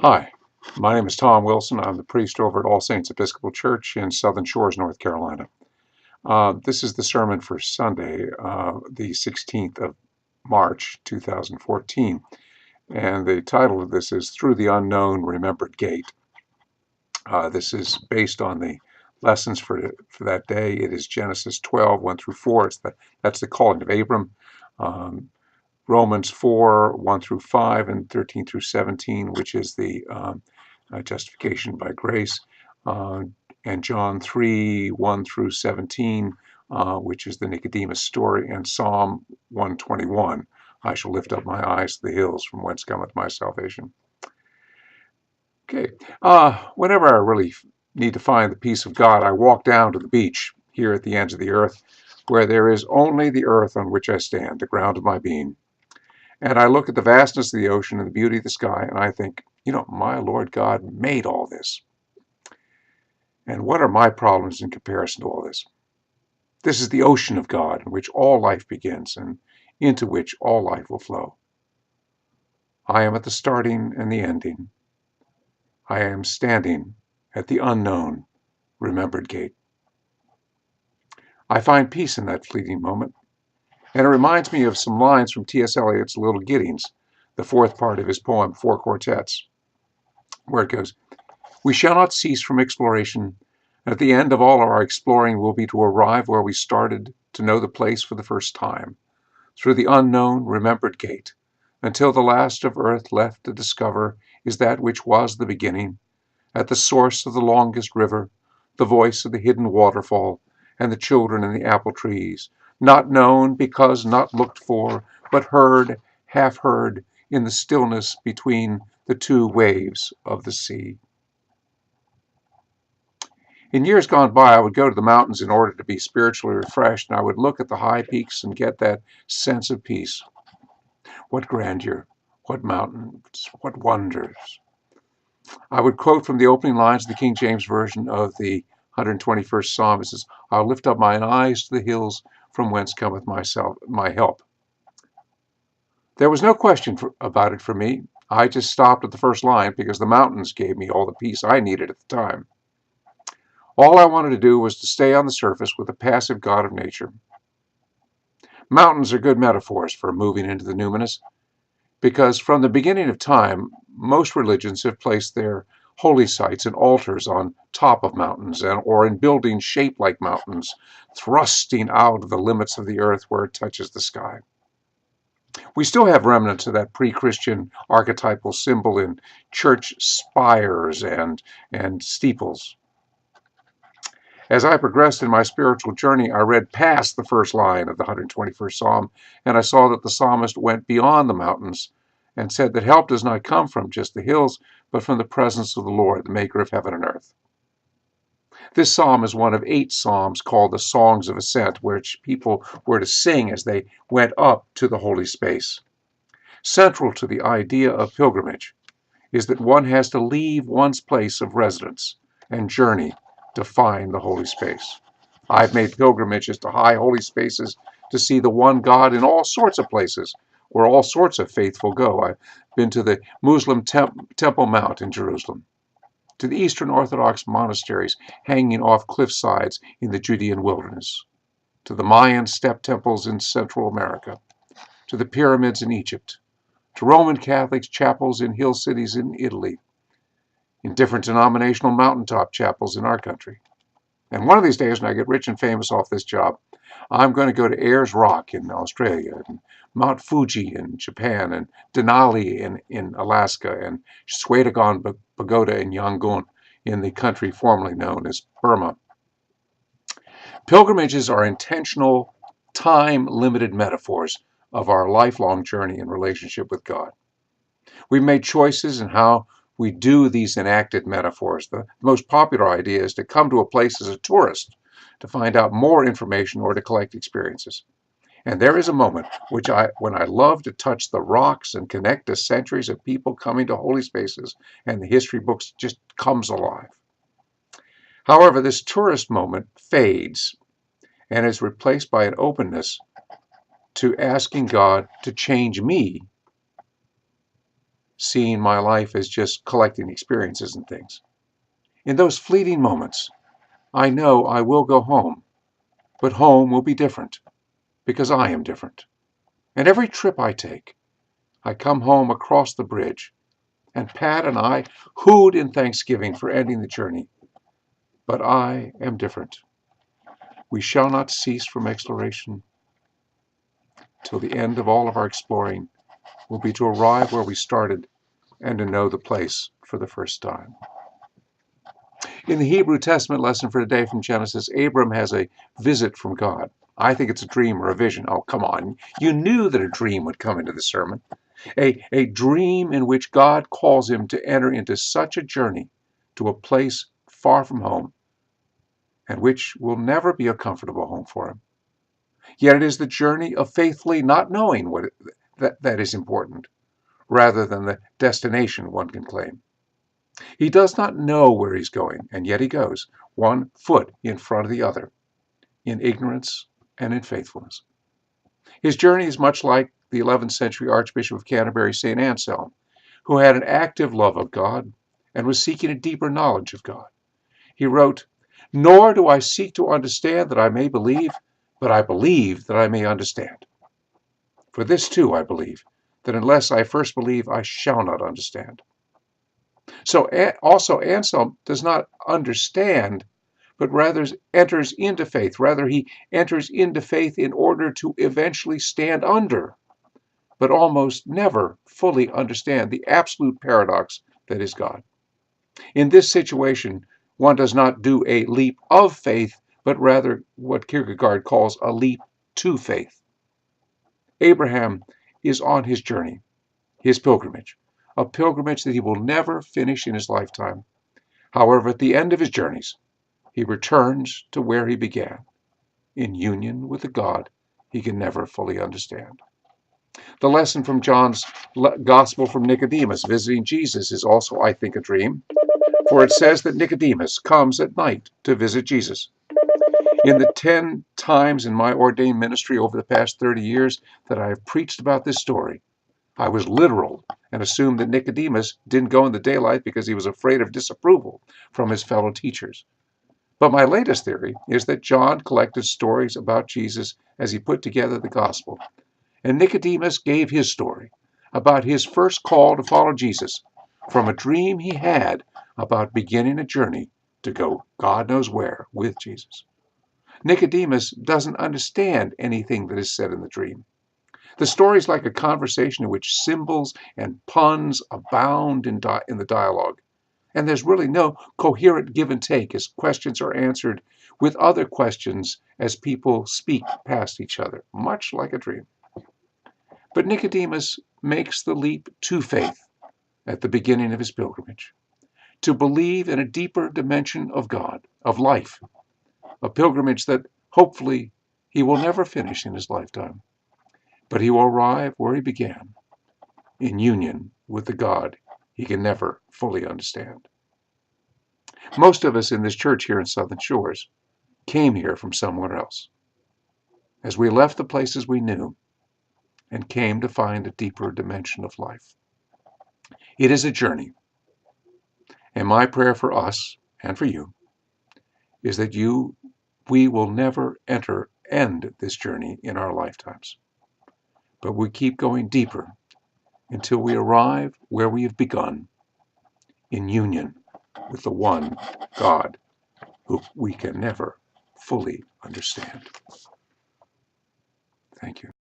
Hi, my name is Tom Wilson. I'm the priest over at All Saints Episcopal Church in Southern Shores, North Carolina. This is the sermon for Sunday, the 16th of March, 2014. And the title of this is Through the Unknown Remembered Gate. This is based on the lessons for that day. It is Genesis 12, 1 through 4. That's the calling of Abram. Romans 4, 1 through 5, and 13 through 17, which is the justification by grace, and John 3, 1 through 17, which is the Nicodemus story, and Psalm 121, I shall lift up my eyes to the hills from whence cometh my salvation. Okay, whenever I really need to find the peace of God, I walk down to the beach here at the ends of the earth, where there is only the earth on which I stand, the ground of my being. And I look at the vastness of the ocean and the beauty of the sky, and I think, my Lord God made all this. And what are my problems in comparison to all this? This is the ocean of God in which all life begins and into which all life will flow. I am at the starting and the ending. I am standing at the unknown, remembered gate. I find peace in that fleeting moment. And it reminds me of some lines from T.S. Eliot's Little Giddings, the fourth part of his poem, Four Quartets, where it goes, "We shall not cease from exploration. At the end of all our exploring will be to arrive where we started, to know the place for the first time, through the unknown, remembered gate, until the last of earth left to discover is that which was the beginning, at the source of the longest river, the voice of the hidden waterfall, and the children in the apple trees, not known because not looked for, but heard, half heard, in the stillness between the two waves of the sea." In years gone by, I would go to the mountains in order to be spiritually refreshed, and I would look at the high peaks and get that sense of peace. What grandeur, what mountains, what wonders. I would quote from the opening lines of the King James Version of the 121st Psalm. It says, "I'll lift up mine eyes to the hills, from whence cometh my help." There was no question about it for me. I just stopped at the first line because the mountains gave me all the peace I needed at the time. All I wanted to do was to stay on the surface with the passive God of nature. Mountains are good metaphors for moving into the numinous, because from the beginning of time, most religions have placed their holy sites and altars on top of mountains or in buildings shaped like mountains, thrusting out of the limits of the earth where it touches the sky. We still have remnants of that pre-Christian archetypal symbol in church spires and steeples. As I progressed in my spiritual journey, I read past the first line of the 121st Psalm, and I saw that the psalmist went beyond the mountains and said that help does not come from just the hills, but from the presence of the Lord, the maker of heaven and earth. This psalm is one of 8 psalms called the Songs of Ascent, which people were to sing as they went up to the holy space. Central to the idea of pilgrimage is that one has to leave one's place of residence and journey to find the holy space. I've made pilgrimages to high holy spaces to see the one God in all sorts of places where all sorts of faithful go. I've been to the Muslim Temple Mount in Jerusalem, to the Eastern Orthodox monasteries hanging off cliff sides in the Judean wilderness, to the Mayan step temples in Central America, to the pyramids in Egypt, to Roman Catholic chapels in hill cities in Italy, in different denominational mountaintop chapels in our country. And one of these days, when I get rich and famous off this job, I'm going to go to Ayers Rock in Australia, and Mount Fuji in Japan, and Denali in Alaska, and Shwedagon Pagoda in Yangon in the country formerly known as Burma. Pilgrimages are intentional, time-limited metaphors of our lifelong journey in relationship with God. We've made choices in how we do these enacted metaphors. The most popular idea is to come to a place as a tourist to find out more information or to collect experiences. And there is a moment when I love to touch the rocks and connect to centuries of people coming to holy spaces, and the history books just comes alive. However, this tourist moment fades and is replaced by an openness to asking God to change me seeing my life as just collecting experiences and things. In those fleeting moments, I know I will go home, but home will be different because I am different. And every trip I take, I come home across the bridge, and Pat and I hooed in thanksgiving for ending the journey. But I am different. We shall not cease from exploration till the end of all of our exploring will be to arrive where we started and to know the place for the first time. In the Hebrew Testament lesson for today from Genesis, Abram has a visit from God. I think it's a dream or a vision. Oh, come on. You knew that a dream would come into the sermon. A dream in which God calls him to enter into such a journey to a place far from home, and which will never be a comfortable home for him. Yet it is the journey of faithfully not knowing that is important, rather than the destination one can claim. He does not know where he's going, and yet he goes, one foot in front of the other, in ignorance and in faithfulness. His journey is much like the 11th century Archbishop of Canterbury, St. Anselm, who had an active love of God and was seeking a deeper knowledge of God. He wrote, "Nor do I seek to understand that I may believe, but I believe that I may understand. For this too I believe, that unless I first believe, I shall not understand." So also Anselm does not understand, but rather enters into faith. Rather, he enters into faith in order to eventually stand under, but almost never fully understand the absolute paradox that is God. In this situation, one does not do a leap of faith, but rather what Kierkegaard calls a leap to faith. Abraham is on his journey, his pilgrimage, a pilgrimage that he will never finish in his lifetime. However, at the end of his journeys, he returns to where he began, in union with a God he can never fully understand. The lesson from John's Gospel from Nicodemus visiting Jesus is also, I think, a dream, for it says that Nicodemus comes at night to visit Jesus. In the 10 times in my ordained ministry over the past 30 years that I have preached about this story, I was literal and assumed that Nicodemus didn't go in the daylight because he was afraid of disapproval from his fellow teachers. But my latest theory is that John collected stories about Jesus as he put together the gospel, and Nicodemus gave his story about his first call to follow Jesus from a dream he had about beginning a journey to go God knows where with Jesus. Nicodemus doesn't understand anything that is said in the dream. The story is like a conversation in which symbols and puns abound in the dialogue, and there's really no coherent give and take as questions are answered with other questions as people speak past each other, much like a dream. But Nicodemus makes the leap to faith at the beginning of his pilgrimage, to believe in a deeper dimension of God, of life, a pilgrimage that hopefully he will never finish in his lifetime, but he will arrive where he began, in union with the God he can never fully understand. Most of us in this church here in Southern Shores came here from somewhere else, as we left the places we knew and came to find a deeper dimension of life. It is a journey, and my prayer for us and for you is that we will never end this journey in our lifetimes, but we keep going deeper until we arrive where we have begun, in union with the one God who we can never fully understand. Thank you.